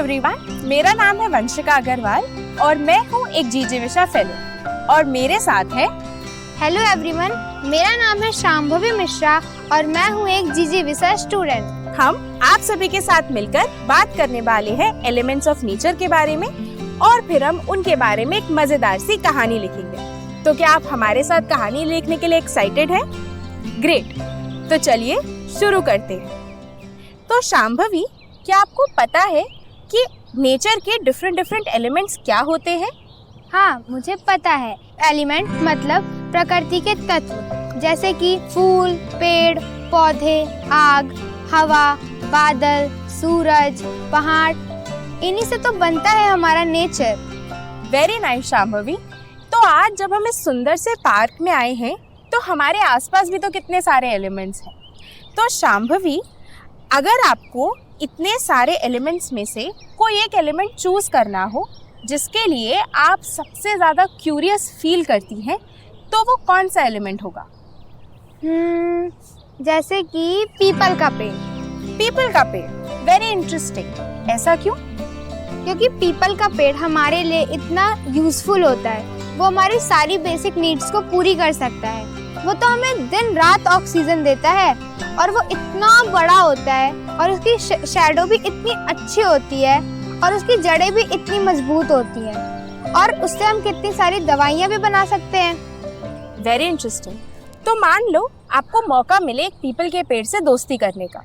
Everyone, मेरा नाम है वंशिका अग्रवाल और मैं हूँ एक जीजीविषा फेलो और मेरे साथ है। हेलो एवरीवन, मेरा नाम है शांभवी मिश्रा और मैं हूँ एक जीजीविषा स्टूडेंट। हम आप सभी के साथ मिलकर बात करने वाले हैं एलिमेंट्स ऑफ नेचर के बारे में और फिर हम उनके बारे में एक मजेदार सी कहानी लिखेंगे। तो क्या आप हमारे साथ कहानी लिखने के लिए एक्साइटेड हैं? ग्रेट, तो चलिए शुरू करते हैं। तो शांभवी, क्या आपको पता है कि नेचर के डिफरेंट एलिमेंट्स क्या होते हैं? हाँ, मुझे पता है। एलिमेंट मतलब प्रकृति के तत्व, जैसे कि फूल, पेड़, पौधे, आग, हवा, बादल, सूरज, पहाड़, इन्हीं से तो बनता है हमारा नेचर। Very nice Shambhavi. तो आज जब हम इस सुंदर से पार्क में आए हैं तो हमारे आसपास भी तो कितने सारे एलिमेंट्स हैं। तो शांभवी, अगर आपको इतने सारे एलिमेंट्स में से कोई एक एलिमेंट चूज करना हो जिसके लिए आप सबसे ज़्यादा क्यूरियस फील करती हैं, तो वो कौन सा एलिमेंट होगा? जैसे कि पीपल का पेड़। पीपल का पेड़, वेरी इंटरेस्टिंग। ऐसा क्यों? क्योंकि पीपल का पेड़ हमारे लिए इतना यूजफुल होता है। वो हमारी सारी बेसिक नीड्स को पूरी कर सकता है। वो तो हमें दिन रात ऑक्सीजन देता है और वो इतना बड़ा होता है और उसकी शैडो भी इतनी अच्छी होती है और उसकी जड़ें भी इतनी मजबूत होती हैं और उससे हम कितनी सारी दवाइयाँ भी बना सकते हैं। Very interesting. तो मान लो आपको मौका मिले एक पीपल के पेड़ से दोस्ती करने का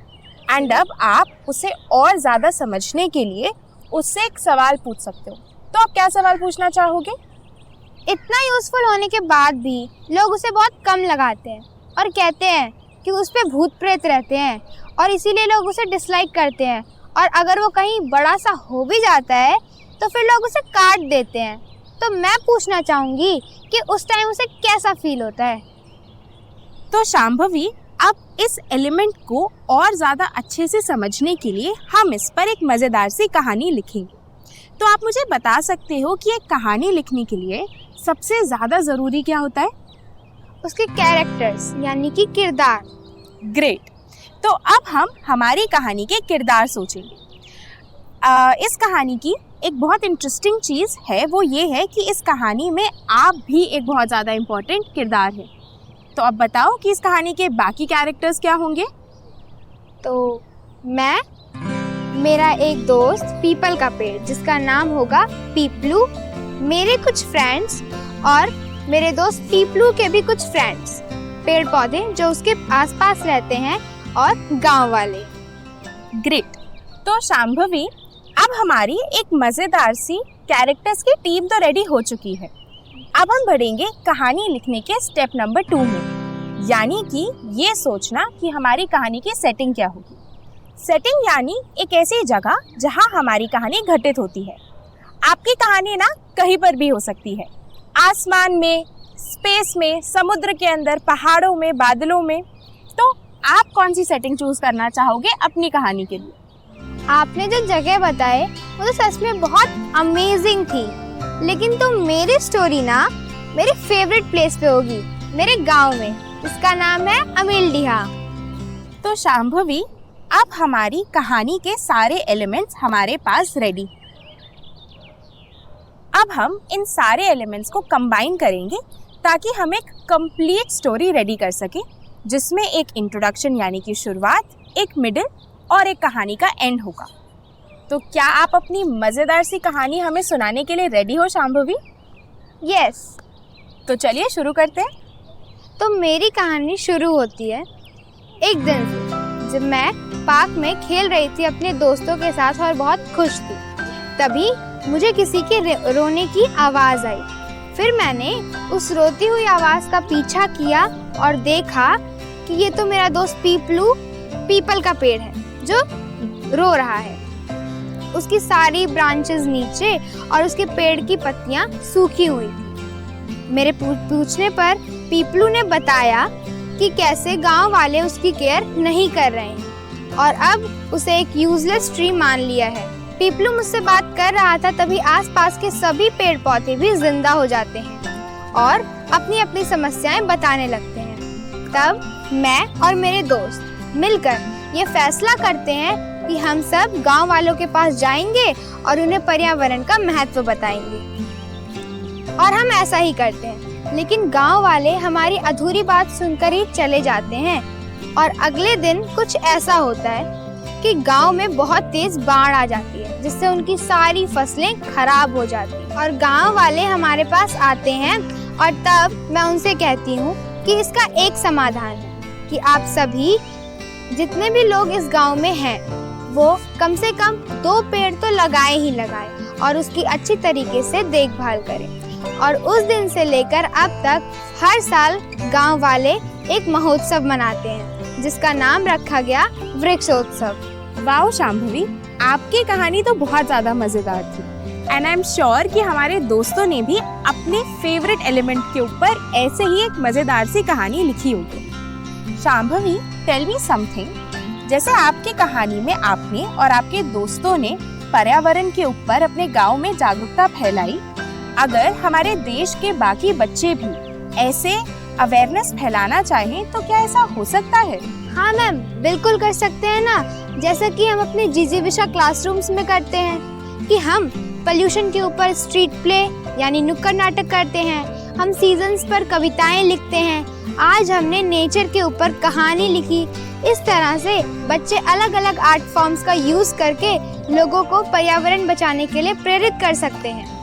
एंड अब आप उसे और ज़्यादा समझने के लिए उससे एक सवाल पूछ सकते हो। तो आप क्या सवाल पूछना चाहोगे? इतना यूजफुल होने के बाद भी लोग उसे बहुत कम लगाते हैं और कहते हैं कि उस पे भूत प्रेत रहते हैं और इसीलिए लोग उसे डिसलाइक करते हैं और अगर वो कहीं बड़ा सा हो भी जाता है तो फिर लोग उसे काट देते हैं। तो मैं पूछना चाहूँगी कि उस टाइम उसे कैसा फील होता है। तो शांभवी, अब इस एलिमेंट को और ज़्यादा अच्छे से समझने के लिए हम इस पर एक मज़ेदार सी कहानी लिखेंगे। तो आप मुझे बता सकते हो कि एक कहानी लिखने के लिए सबसे ज़्यादा ज़रूरी क्या होता है? उसके कैरेक्टर्स यानी कि किरदार। ग्रेट। तो अब हम हमारी कहानी के किरदार सोचेंगे। इस कहानी की एक बहुत इंटरेस्टिंग चीज़ है, वो ये है कि इस कहानी में आप भी एक बहुत ज़्यादा इम्पोर्टेंट किरदार है। तो अब बताओ कि इस कहानी के बाकी कैरेक्टर्स क्या होंगे? तो मैं, मेरा एक दोस्त पीपल का पेड़ जिसका नाम होगा पीपलू, मेरे कुछ फ्रेंड्स और मेरे दोस्त पीपलू के भी कुछ फ्रेंड्स, पेड़ पौधे जो उसके आसपास रहते हैं और गांव वाले। ग्रेट। तो शांभवी, अब हमारी एक मज़ेदार सी कैरेक्टर्स की टीम तो रेडी हो चुकी है। अब हम बढ़ेंगे कहानी लिखने के स्टेप नंबर 2 में, यानी कि ये सोचना कि हमारी कहानी की सेटिंग क्या होगी। सेटिंग यानी एक ऐसी जगह जहाँ हमारी कहानी घटित होती है। आपकी कहानी ना कहीं पर भी हो सकती है, आसमान में, स्पेस में, समुद्र के अंदर, पहाड़ों में, बादलों में। तो आप कौन सी सेटिंग चूज करना चाहोगे अपनी कहानी के लिए? आपने जो जगह बताए वो तो सच में बहुत अमेजिंग थी, लेकिन तो मेरी स्टोरी ना मेरे फेवरेट प्लेस पे होगी, मेरे गांव में। इसका नाम है अमीलडीहा। तो शांभवी, अब हमारी कहानी के सारे एलिमेंट्स हमारे पास रेडी। अब हम इन सारे एलिमेंट्स को कंबाइन करेंगे ताकि हम एक कंप्लीट स्टोरी रेडी कर सकें, जिसमें एक इंट्रोडक्शन यानी कि शुरुआत, एक मिडिल और एक कहानी का एंड होगा। तो क्या आप अपनी मज़ेदार सी कहानी हमें सुनाने के लिए रेडी हो शांभवी? यस। तो चलिए शुरू करते हैं। तो मेरी कहानी शुरू होती है एक दिन से, जब मैं पार्क में खेल रही थी अपने दोस्तों के साथ और बहुत खुश थी। तभी मुझे किसी के रोने की आवाज़ आई। फिर मैंने उस रोती हुई आवाज़ का पीछा किया और देखा कि ये तो मेरा दोस्त पीपलू पीपल का पेड़ है जो रो रहा है। उसकी सारी ब्रांचेस नीचे और उसके पेड़ की पत्तियां सूखी हुई थी। मेरे पूछने पर पीपलू ने बताया कि कैसे गांव वाले उसकी केयर नहीं कर रहे हैं और अब उसे एक यूजलेस ट्री मान लिया है। पीपलू मुझसे बात कर रहा था, तभी आसपास के सभी पेड़ पौधे भी जिंदा हो जाते हैं और अपनी अपनी समस्याएं बताने लगते हैं। तब मैं और मेरे दोस्त मिलकर ये फैसला करते हैं कि हम सब गांव वालों के पास जाएंगे और उन्हें पर्यावरण का महत्व बताएंगे। और हम ऐसा ही करते हैं, लेकिन गांव वाले हमारी अधूरी बात सुनकर ही चले जाते हैं। और अगले दिन कुछ ऐसा होता है कि गांव में बहुत तेज बाढ़ आ जाती है, जिससे उनकी सारी फसलें खराब हो जाती हैं। और गांव वाले हमारे पास आते हैं और तब मैं उनसे कहती हूँ कि इसका एक समाधान है कि आप सभी जितने भी लोग इस गांव में हैं, वो कम से कम 2 पेड़ तो लगाए ही लगाए और उसकी अच्छी तरीके से देखभाल करें। और उस दिन से लेकर अब तक हर साल गांव वाले एक महोत्सव मनाते हैं, जिसका नाम रखा गया वृक्षोत्सव। वाओ शांभवी, आपकी कहानी तो बहुत ज़्यादा मज़ेदार थी एंड आई एम श्योर कि हमारे दोस्तों ने भी अपने फेवरेट एलिमेंट के ऊपर ऐसे ही एक मज़ेदार सी कहानी लिखी होगी। Shambhavi, tell me something. जैसे आपकी कहानी में आपने और आपके दोस्तों ने पर्यावरण के ऊपर अपने गांव में जागरूकता फैलाई, अगर हमारे देश के बाकी बच्चे भी ऐसे अवेयरनेस फैलाना चाहें तो क्या ऐसा हो सकता है? हाँ मैम, बिल्कुल कर सकते हैं ना। जैसा कि हम अपने जिजीविषा क्लासरूम्स में करते हैं कि हम पोल्यूशन के ऊपर स्ट्रीट प्ले यानी नुक्कड़ नाटक करते हैं, हम सीजन्स पर कविताएं लिखते हैं, आज हमने नेचर के ऊपर कहानी लिखी। इस तरह से बच्चे अलग अलग आर्ट फॉर्म्स का यूज करके लोगों को पर्यावरण बचाने के लिए प्रेरित कर सकते हैं।